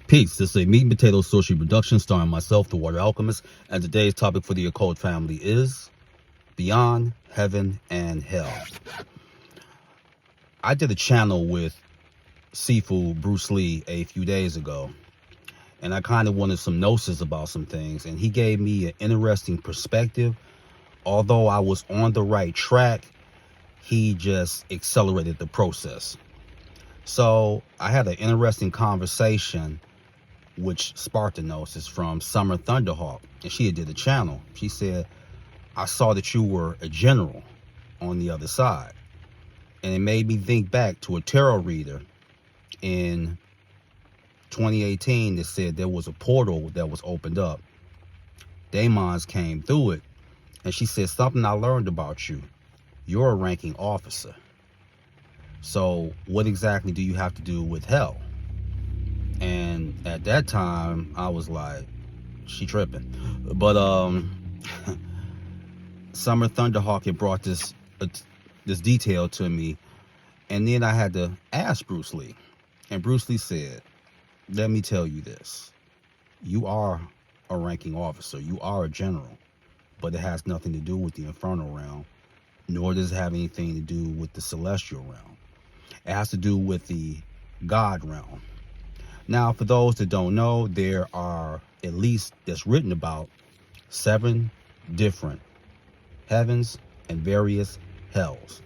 Peace. This is a meat and potato sorcery production starring myself, the Water Alchemist, and today's topic for the occult family is Beyond Heaven and Hell. I did a channel with Sifu Bruce Lee a few days ago, and I kind of wanted some gnosis about some things, and he gave me an interesting perspective. Although I was on the right track, he just accelerated the process. So I had an interesting conversation which sparked the gnosis from Summer Thunderhawk, and she did a channel. She said, I saw that you were a general on the other side. And it made me think back to a tarot reader in 2018 that said there was a portal that was opened up. Demons came through it. And she said, something I learned about you. You're a ranking officer. So what exactly do you have to do with hell? And at that time, I was like, she tripping. But Summer Thunderhawk had brought this detail to me. And then I had to ask Bruce Lee. And Bruce Lee said, let me tell you this. You are a ranking officer. You are a general. But it has nothing to do with the infernal realm. Nor does it have anything to do with the celestial realm. It has to do with the God realm. Now, for those that don't know, there are, at least that's written about, 7 different heavens and various hells.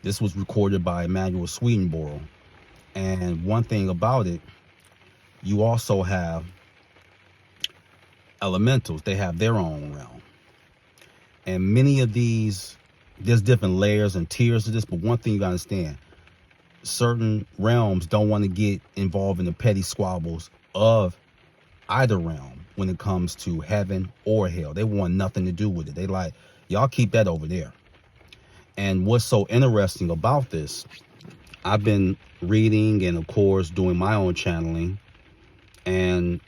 This was recorded by Emanuel Swedenborg. And one thing about it, you also have elementals. They have their own realm. And many of these, there's different layers and tiers to this, but one thing you gotta understand, certain realms don't want to get involved in the petty squabbles of either realm when it comes to heaven or hell. They want nothing to do with it. They like, y'all keep that over there. And what's so interesting about this, I've been reading and of course doing my own channeling, and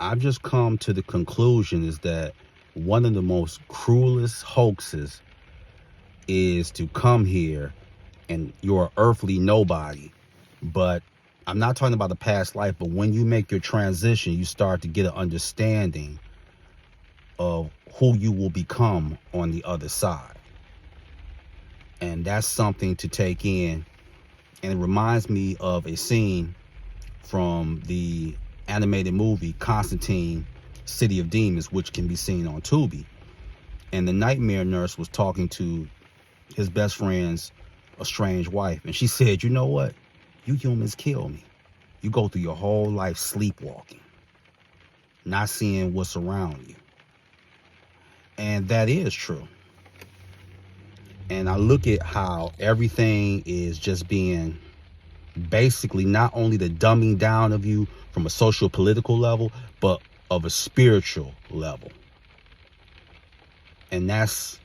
I've just come to the conclusion is that one of the most cruelest hoaxes is to come here and you're an earthly nobody. But I'm not talking about the past life, but when you make your transition, you start to get an understanding of who you will become on the other side. And that's something to take in. And it reminds me of a scene from the animated movie Constantine, City of Demons, which can be seen on Tubi. And the nightmare nurse was talking to his best friend's estranged wife, and she said, you know what? You humans kill me. You go through your whole life sleepwalking, not seeing what's around you. And that is true. And I look at how everything is just being basically not only the dumbing down of you from a social political level, but of a spiritual level. And that's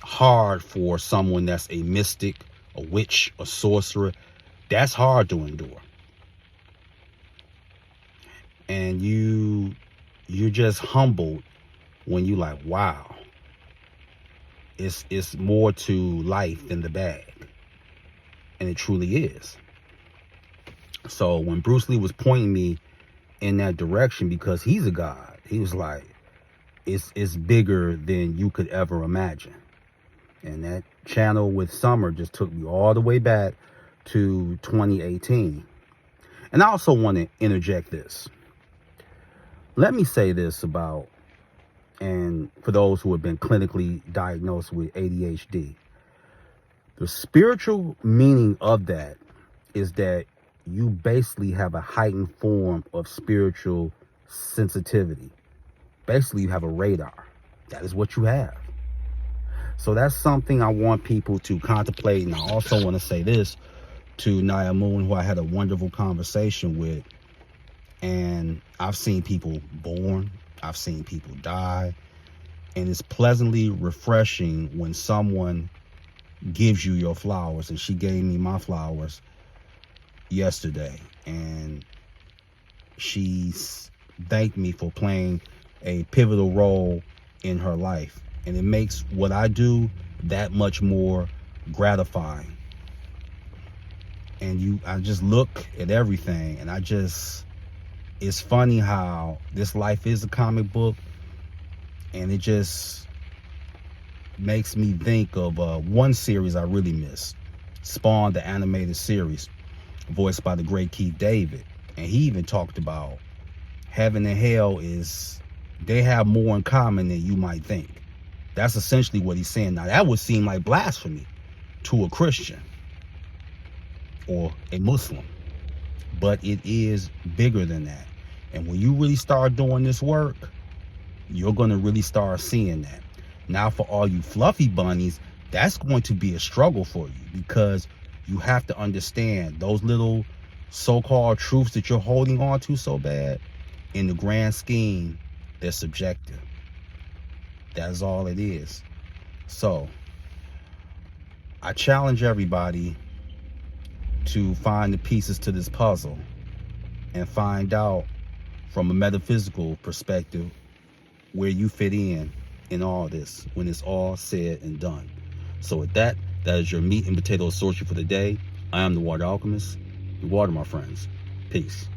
hard for someone that's a mystic, a witch, a sorcerer. That's hard to endure. And you're just humbled when you like, wow, it's more to life than the bag. And it truly is. So when Bruce Lee was pointing me in that direction, because he's a god, he was like, it's bigger than you could ever imagine. And that channel with Summer just took me all the way back to 2018. And I also want to interject this. Let me say this about, and for those who have been clinically diagnosed with ADHD, the spiritual meaning of that is that you basically have a heightened form of spiritual sensitivity. Basically, you have a radar. That is what you have. So that's something I want people to contemplate. And I also want to say this to Naya Moon, who I had a wonderful conversation with. And I've seen people born. I've seen people die. And it's pleasantly refreshing when someone gives you your flowers. And she gave me my flowers yesterday. And she thanked me for playing a pivotal role in her life. And it makes what I do that much more gratifying. And I just look at everything, and it's funny how this life is a comic book, and it just makes me think of one series I really miss, Spawn, the animated series, voiced by the great Keith David. And he even talked about heaven and hell they have more in common than you might think. That's essentially what he's saying. Now, that would seem like blasphemy to a Christian or a Muslim, but it is bigger than that. And when you really start doing this work, you're going to really start seeing that. Now, for all you fluffy bunnies, that's going to be a struggle for you, because you have to understand those little so-called truths that you're holding on to so bad, in the grand scheme, they're subjective. That's all it is. So I challenge everybody to find the pieces to this puzzle and find out from a metaphysical perspective where you fit in all this when it's all said and done. So with that is your meat and potato sorcery for the day. I am the Water Alchemist. The water, my friends. Peace.